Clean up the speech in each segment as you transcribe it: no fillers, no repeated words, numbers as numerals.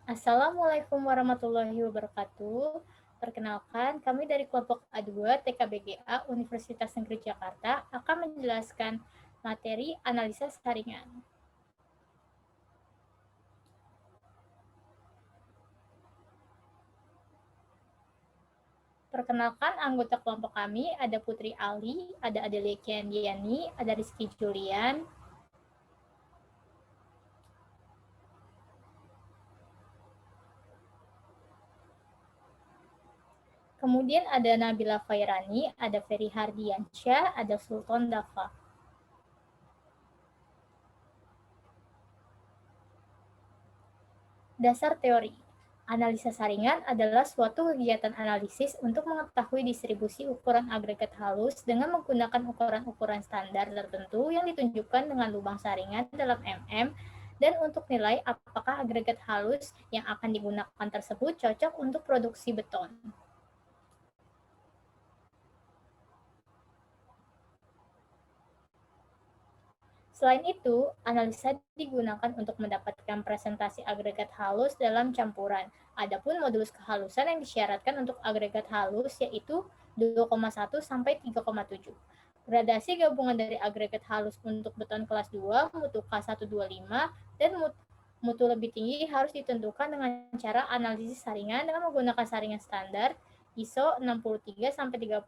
Assalamualaikum warahmatullahi wabarakatuh. Perkenalkan, kami dari kelompok A2 TKBGA Universitas Negeri Jakarta akan menjelaskan materi analisa saringan. Perkenalkan anggota kelompok kami, ada Putri Ali, ada Adelia Kiandiani, ada Rizky Julian, kemudian ada Nabila Fairani, ada Ferry Hardiansyah, ada Sultan Dafa. Dasar teori. Analisa saringan adalah suatu kegiatan analisis untuk mengetahui distribusi ukuran agregat halus dengan menggunakan ukuran-ukuran standar tertentu yang ditunjukkan dengan lubang saringan dalam mm dan untuk nilai apakah agregat halus yang akan digunakan tersebut cocok untuk produksi beton. Selain itu, analisa digunakan untuk mendapatkan presentasi agregat halus dalam campuran. Adapun modulus kehalusan yang disyaratkan untuk agregat halus yaitu 2,1 sampai 3,7. Gradasi gabungan dari agregat halus untuk beton kelas 2, mutu K125, dan mutu lebih tinggi harus ditentukan dengan cara analisis saringan dengan menggunakan saringan standar ISO 63 sampai 31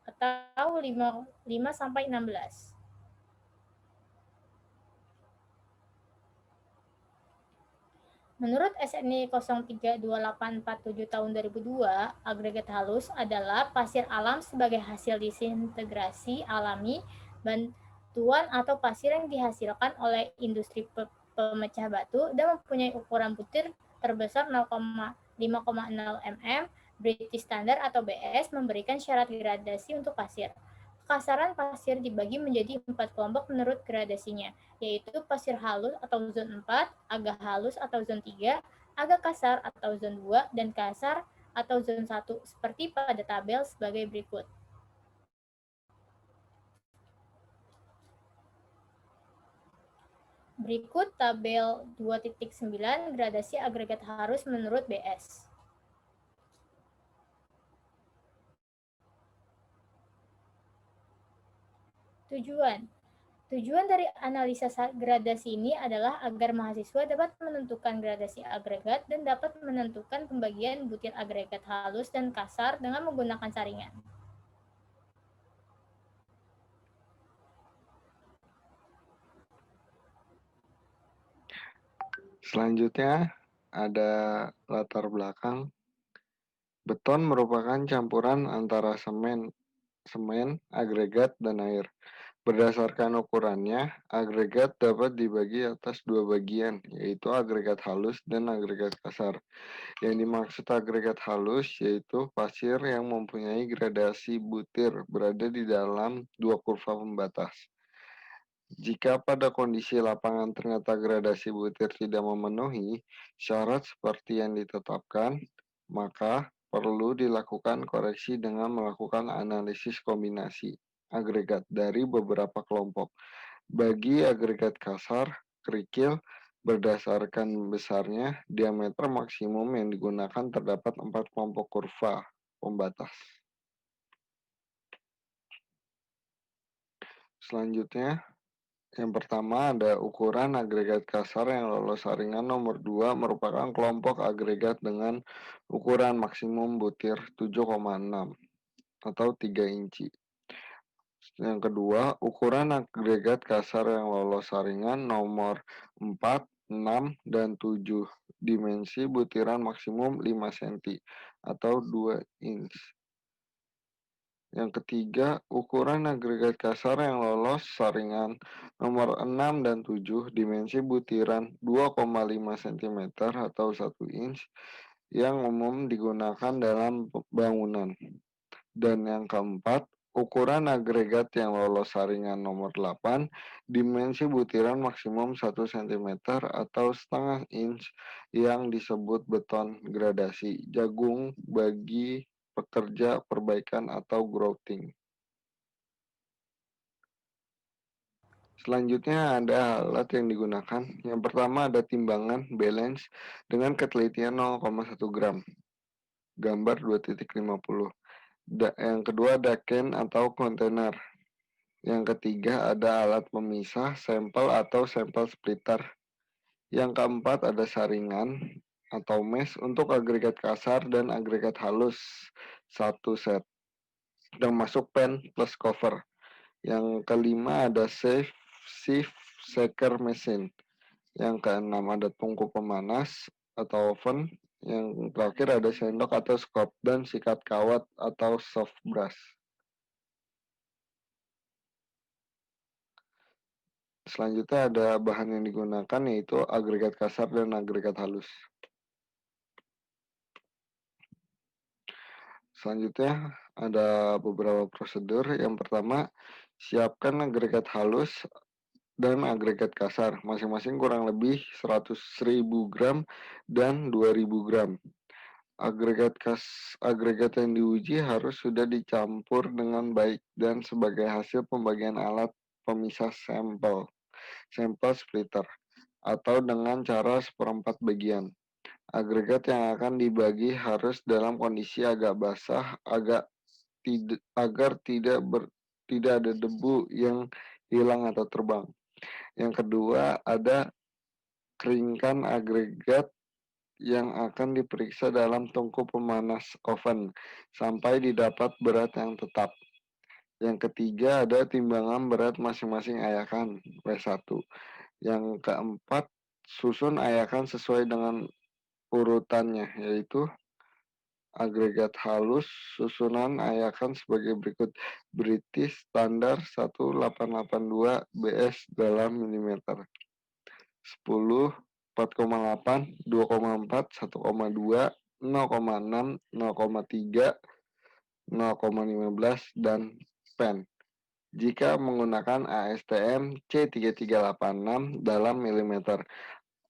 atau 5 sampai 16. Menurut SNI 032847 tahun 2002, agregat halus adalah pasir alam sebagai hasil disintegrasi alami, bantuan atau pasir yang dihasilkan oleh industri pemecah batu dan mempunyai ukuran butir terbesar 0,5,0 mm. British Standard atau BS memberikan syarat gradasi untuk pasir. Kasaran pasir dibagi menjadi 4 kelompok menurut gradasinya, yaitu pasir halus atau zon 4, agak halus atau zon 3, agak kasar atau zon 2, dan kasar atau zon 1, seperti pada tabel sebagai berikut. Berikut tabel 2.9 gradasi agregat halus menurut BS. Tujuan Tujuan dari analisa gradasi ini adalah agar mahasiswa dapat menentukan gradasi agregat dan dapat menentukan pembagian butir agregat halus dan kasar dengan menggunakan saringan. Selanjutnya ada latar belakang. Beton merupakan campuran antara semen, agregat, dan air. Berdasarkan ukurannya, agregat dapat dibagi atas dua bagian, yaitu agregat halus dan agregat kasar. Yang dimaksud agregat halus yaitu pasir yang mempunyai gradasi butir berada di dalam dua kurva pembatas. Jika pada kondisi lapangan ternyata gradasi butir tidak memenuhi syarat seperti yang ditetapkan, maka perlu dilakukan koreksi dengan melakukan analisis kombinasi agregat dari beberapa kelompok. Bagi agregat kasar, kerikil, berdasarkan besarnya, diameter maksimum yang digunakan terdapat 4 kelompok kurva pembatas. Selanjutnya, yang pertama ada ukuran agregat kasar yang lolos saringan nomor 2 merupakan kelompok agregat dengan ukuran maksimum butir 7,6 atau 3 inci. Yang kedua, ukuran agregat kasar yang lolos saringan nomor 4, 6, dan 7. Dimensi butiran maksimum 5 cm atau 2 inch. Yang ketiga, ukuran agregat kasar yang lolos saringan nomor 6 dan 7, dimensi butiran 2,5 cm atau 1 inch yang umum digunakan dalam bangunan. Dan yang keempat, ukuran agregat yang lolos saringan nomor 8, dimensi butiran maksimum 1 cm atau setengah inch yang disebut beton gradasi jagung bagi pekerja perbaikan atau grouting. Selanjutnya ada alat yang digunakan. Yang pertama ada timbangan balance dengan ketelitian 0,1 gram. Gambar 2.50. Yang kedua ada can atau kontainer. Yang ketiga ada alat pemisah sampel atau sampel splitter. Yang keempat ada saringan atau mesh untuk agregat kasar dan agregat halus satu set, termasuk pen plus cover. Yang kelima ada sieve shaker machine. Yang keenam ada tungku pemanas atau oven. Yang terakhir ada sendok atau scoop dan sikat kawat atau soft brush. Selanjutnya ada bahan yang digunakan yaitu agregat kasar dan agregat halus. Selanjutnya ada beberapa prosedur. Yang pertama, siapkan agregat halus dan agregat kasar, masing-masing kurang lebih 100.000 gram dan 2.000 gram. Agregat yang diuji harus sudah dicampur dengan baik dan sebagai hasil pembagian alat pemisah sampel splitter, atau dengan cara seperempat bagian. Agregat yang akan dibagi harus dalam kondisi agak basah agar tidak ada debu yang hilang atau terbang. Yang kedua, ada keringkan agregat yang akan diperiksa dalam tungku pemanas oven sampai didapat berat yang tetap. Yang ketiga, ada timbangan berat masing-masing ayakan W1. Yang keempat, susun ayakan sesuai dengan urutannya, yaitu agregat halus, susunan ayakan sebagai berikut. British Standard 1882 BS dalam milimeter. 10, 4,8, 2,4, 1,2, 0,6, 0,3, 0,15, dan pen. Jika menggunakan ASTM C3386 dalam milimeter.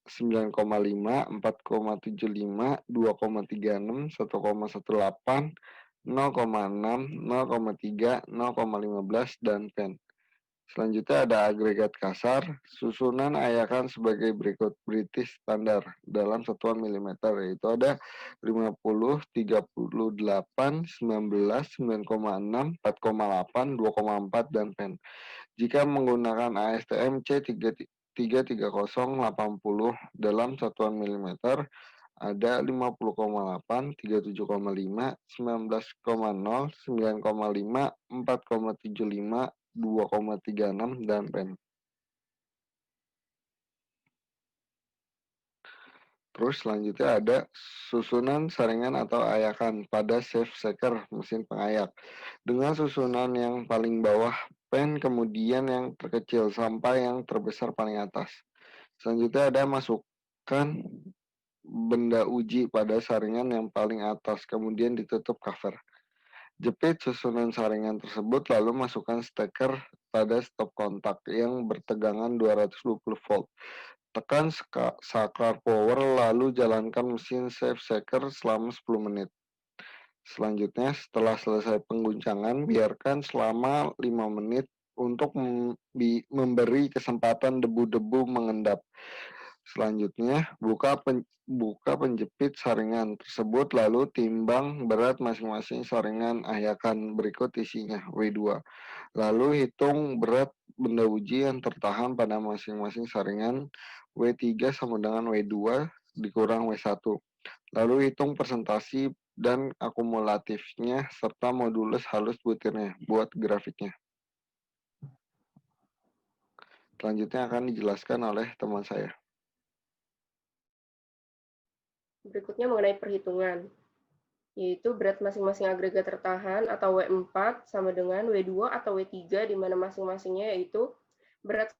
9,5, 4,75, 2,36, 1,18, 0,6, 0,3, 0,15, dan pen. Selanjutnya ada agregat kasar, susunan ayakan sebagai berikut. British Standard dalam satuan milimeter, yaitu ada 50, 38, 19, 9,6, 4,8, 2,4, dan pen. Jika menggunakan ASTM C33080 dalam satuan milimeter, ada 50,8, 37,5, 19,0, 9,5, 4,75, 2,36, dan pen. Terus selanjutnya ada susunan saringan atau ayakan pada safe shaker mesin pengayak. Dengan susunan yang paling bawah pen, kemudian yang terkecil sampai yang terbesar paling atas. Selanjutnya ada masukkan benda uji pada saringan yang paling atas, kemudian ditutup cover. Jepit susunan saringan tersebut, lalu masukkan steker pada stop kontak yang bertegangan 220 volt. Tekan saklar power, lalu jalankan mesin safe shaker selama 10 menit. Selanjutnya, setelah selesai pengguncangan, biarkan selama 5 menit untuk memberi kesempatan debu-debu mengendap. Selanjutnya, buka penjepit saringan tersebut, lalu timbang berat masing-masing saringan ayakan. Berikut isinya, W2. Lalu hitung berat benda uji yang tertahan pada masing-masing saringan. W3 sama dengan W2 dikurang W1. Lalu hitung presentasi dan akumulatifnya serta modulus halus butirnya. Buat grafiknya. Selanjutnya akan dijelaskan oleh teman saya. Berikutnya mengenai perhitungan, yaitu berat masing-masing agregat tertahan atau W4 sama dengan W2 atau W3, di mana masing-masingnya yaitu berat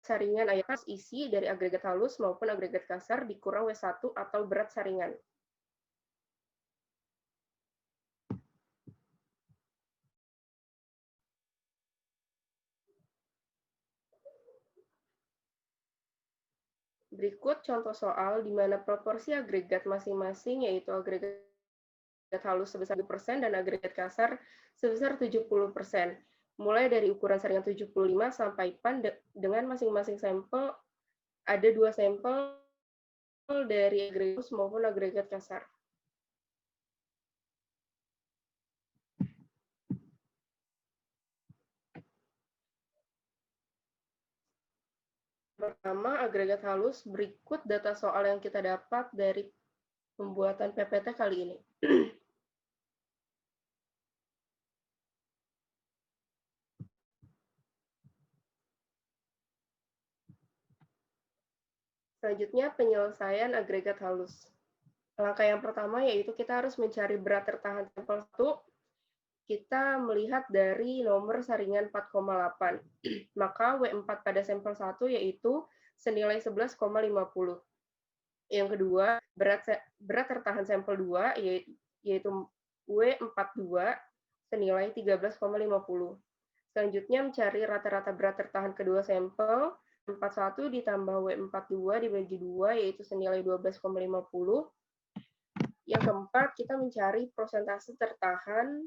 saringan ayakan isi dari agregat halus maupun agregat kasar dikurang W1 atau berat saringan. Berikut contoh soal di mana proporsi agregat masing-masing yaitu agregat halus sebesar 1% dan agregat kasar sebesar 70%. mulai dari ukuran saringan 75 sampai PAN dengan masing-masing sampel ada 2 sampel dari agregat maupun agregat kasar. Pertama, agregat halus. Berikut data soal yang kita dapat dari pembuatan PPT kali ini. Selanjutnya, penyelesaian agregat halus. Langkah yang pertama yaitu kita harus mencari berat tertahan sampel 1. Kita melihat dari nomor saringan 4,8. Maka W4 pada sampel 1 yaitu senilai 11,50. Yang kedua, berat tertahan sampel 2 yaitu W42 senilai 13,50. Selanjutnya mencari rata-rata berat tertahan kedua sampel. 41 ditambah W42 dibagi 2 yaitu senilai 12,50. Yang keempat, kita mencari persentase tertahan.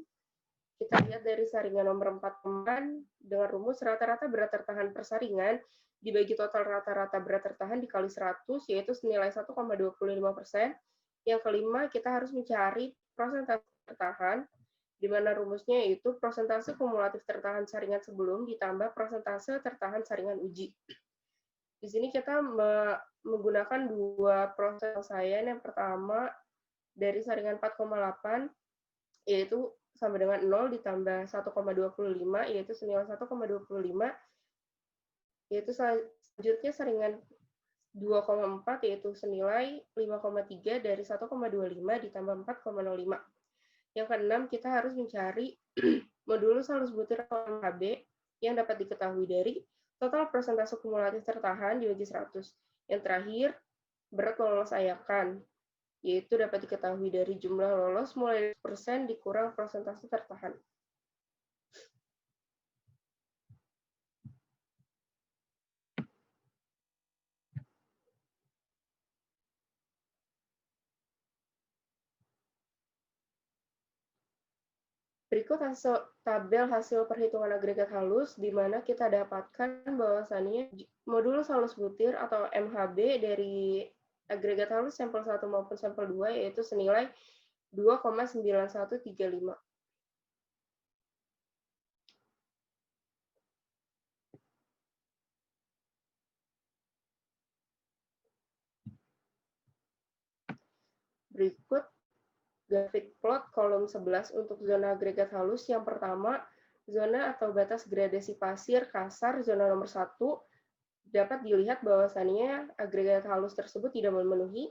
Kita lihat dari saringan nomor 4 dengan rumus rata-rata berat tertahan per saringan dibagi total rata-rata berat tertahan dikali 100 yaitu senilai 1,25%. Yang kelima, kita harus mencari persentase tertahan di mana rumusnya yaitu persentase kumulatif tertahan saringan sebelum ditambah persentase tertahan saringan uji. Di sini kita menggunakan dua proses penyelesaian. Yang pertama dari saringan 4,8 yaitu sama dengan 0 ditambah 1,25 yaitu senilai 1,25, yaitu selanjutnya saringan 2,4 yaitu senilai 5,3 dari 1,25 ditambah 4,05. Yang keenam, kita harus mencari modulus halus butir atau MHB yang dapat diketahui dari total persentase kumulatif tertahan dibagi 100. Yang terakhir, berat lolos ayakan, yaitu dapat diketahui dari jumlah lolos mulai persen dikurang persentase tertahan. Berikut tabel hasil perhitungan agregat halus, di mana kita dapatkan bahwasannya modulus halus butir atau MHB dari agregat halus sampel 1 maupun sampel 2 yaitu senilai 2,9135. Berikut grafik plot kolom 11 untuk zona agregat halus. Yang pertama, zona atau batas gradasi pasir kasar zona nomor 1 dapat dilihat bahwasannya agregat halus tersebut tidak memenuhi.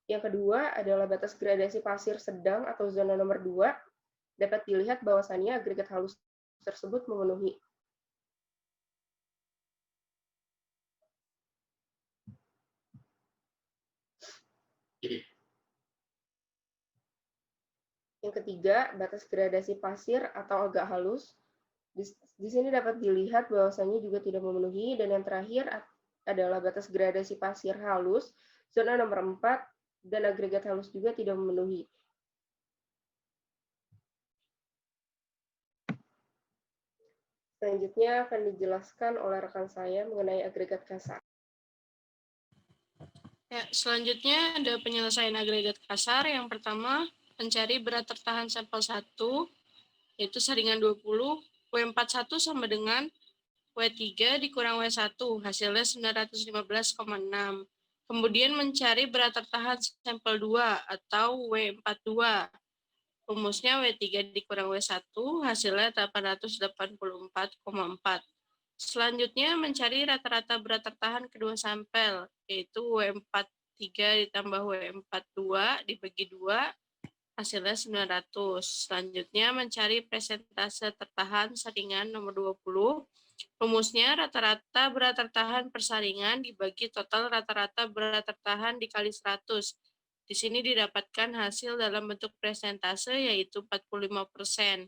Yang kedua adalah batas gradasi pasir sedang atau zona nomor 2 dapat dilihat bahwasannya agregat halus tersebut memenuhi. Yang ketiga, batas gradasi pasir atau agak halus. Di sini dapat dilihat bahwasannya juga tidak memenuhi. Dan yang terakhir adalah batas gradasi pasir halus, zona nomor 4, dan agregat halus juga tidak memenuhi. Selanjutnya akan dijelaskan oleh rekan saya mengenai agregat kasar. Ya, selanjutnya ada penyelesaian agregat kasar. Yang pertama, mencari berat tertahan sampel 1, yaitu saringan 20, W41 sama dengan W3 dikurang W1, hasilnya 915,6. Kemudian mencari berat tertahan sampel 2 atau W42. Rumusnya W3 dikurang W1, hasilnya 884,4. Selanjutnya mencari rata-rata berat tertahan kedua sampel, yaitu W43 ditambah W42 dibagi 2, hasilnya 900. Selanjutnya mencari persentase tertahan saringan nomor 20. Rumusnya rata-rata berat tertahan persaringan dibagi total rata-rata berat tertahan dikali 100. Di sini didapatkan hasil dalam bentuk persentase yaitu 45%.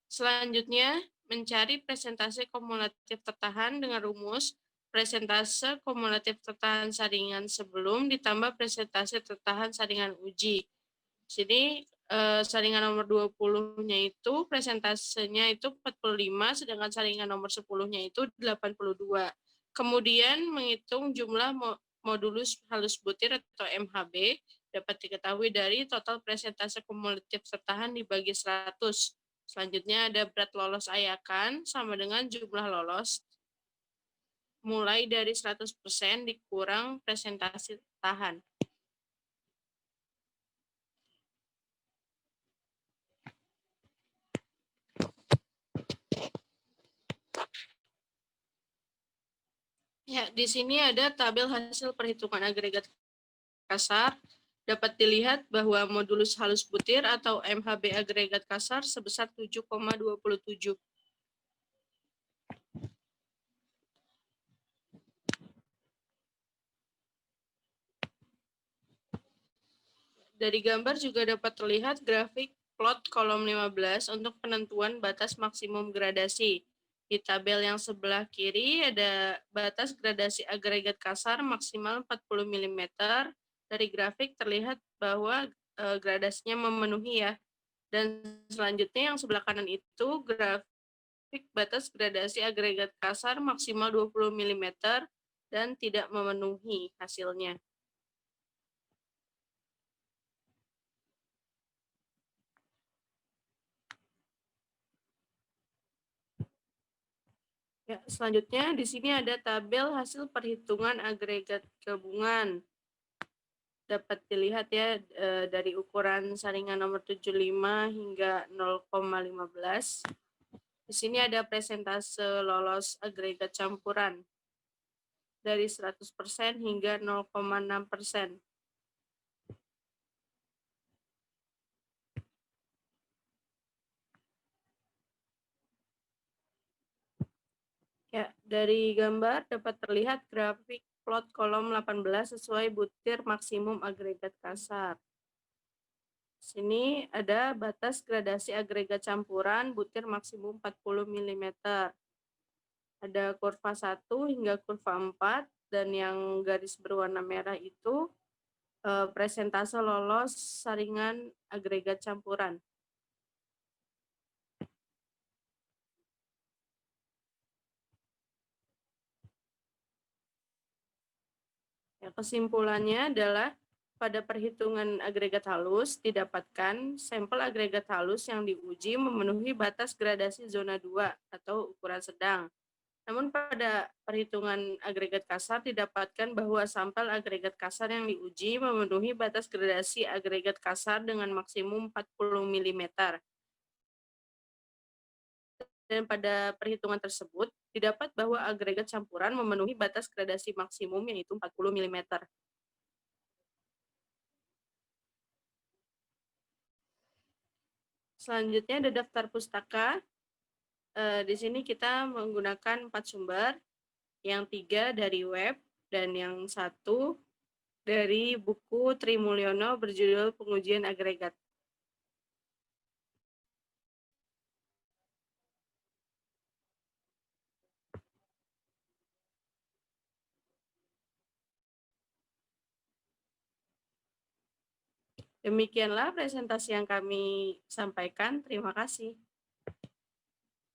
Selanjutnya mencari persentase kumulatif tertahan dengan rumus persentase kumulatif tertahan saringan sebelum ditambah persentase tertahan saringan uji. Di sini saringan nomor 20-nya itu presentasenya itu 45, sedangkan saringan nomor 10-nya itu 82. Kemudian menghitung jumlah modulus halus butir atau MHB dapat diketahui dari total presentase kumulatif tertahan dibagi 100. Selanjutnya ada berat lolos ayakan sama dengan jumlah lolos mulai dari 100% dikurang presentasi tahan. Ya, di sini ada tabel hasil perhitungan agregat kasar. Dapat dilihat bahwa modulus halus butir atau MHB agregat kasar sebesar 7,27. Dari gambar juga dapat terlihat grafik plot kolom 15 untuk penentuan batas maksimum gradasi. Di tabel yang sebelah kiri ada batas gradasi agregat kasar maksimal 40 mm. Dari grafik terlihat bahwa gradasinya memenuhi ya. Dan selanjutnya yang sebelah kanan itu grafik batas gradasi agregat kasar maksimal 20 mm dan tidak memenuhi hasilnya. Ya, selanjutnya di sini ada tabel hasil perhitungan agregat gabungan. Dapat dilihat ya dari ukuran saringan nomor 75 hingga 0,15. Di sini ada presentase lolos agregat campuran dari 100% hingga 0,6%. Ya, dari gambar dapat terlihat grafik plot kolom 18 sesuai butir maksimum agregat kasar. Sini ada batas gradasi agregat campuran butir maksimum 40 mm. Ada kurva 1 hingga kurva 4 dan yang garis berwarna merah itu presentase lolos saringan agregat campuran. Ya, kesimpulannya adalah pada perhitungan agregat halus didapatkan sampel agregat halus yang diuji memenuhi batas gradasi zona 2 atau ukuran sedang. Namun pada perhitungan agregat kasar didapatkan bahwa sampel agregat kasar yang diuji memenuhi batas gradasi agregat kasar dengan maksimum 40 mm. Dan pada perhitungan tersebut didapat bahwa agregat campuran memenuhi batas gradasi maksimum yaitu 40 mm. Selanjutnya ada daftar pustaka. Di sini kita menggunakan 4 sumber, yang 3 dari web dan yang 1 dari buku Tri Mulyono berjudul Pengujian Agregat. Demikianlah presentasi yang kami sampaikan. Terima kasih.